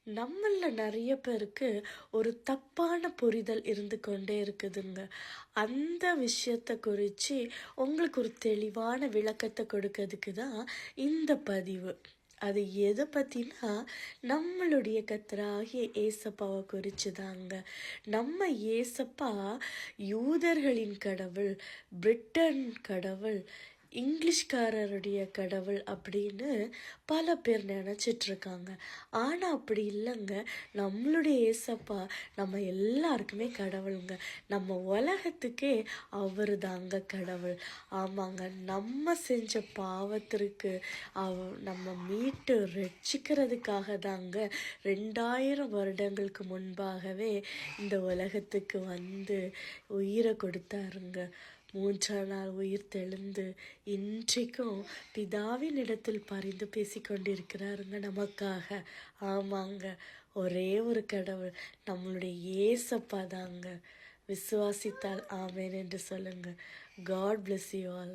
நம்மள நிறைய பேருக்கு ஒரு தப்பான புரிதல் இருந்து கொண்டே இருக்குதுங்க. அந்த விஷயத்த குறித்து உங்களுக்கு ஒரு தெளிவான விளக்கத்தை கொடுக்கறதுக்கு தான் இந்த பதிவு. அது எதை பற்றினா, நம்மளுடைய கர்த்தராகிய ஏசப்பாவை குறித்து தாங்க. நம்ம ஏசப்பா யூதர்களின் கடவுள், பிரிட்டன் கடவுள், இங்கிலீஷ்காரருடைய கடவுள் அப்படின்னு பல பேர் நினச்சிட்ருக்காங்க. ஆனால் அப்படி இல்லைங்க. நம்மளுடைய ஏசப்பா நம்ம எல்லாருக்குமே கடவுளுங்க. நம்ம உலகத்துக்கே அவர் தாங்க கடவுள். ஆமாங்க, நம்ம செஞ்ச பாவத்திற்கு நம்ம மீட்டு ரட்சிக்கிறதுக்காக தாங்க 2000 வருடங்களுக்கு முன்பாகவே இந்த உலகத்துக்கு வந்து உயிரை கொடுத்தாருங்க. 3ஆம் நாள் உயிர் தெழுந்து இன்றைக்கும் பிதாவின் இடத்தில் பரிந்து பேசிக்கொண்டிருக்கிறாருங்க நமக்காக. ஆமாங்க, ஒரே ஒரு கடவுள் நம்மளுடைய ஏசப்பா தாங்க. விசுவாசித்தால் ஆமேன் என்று சொல்லுங்க. God bless you all.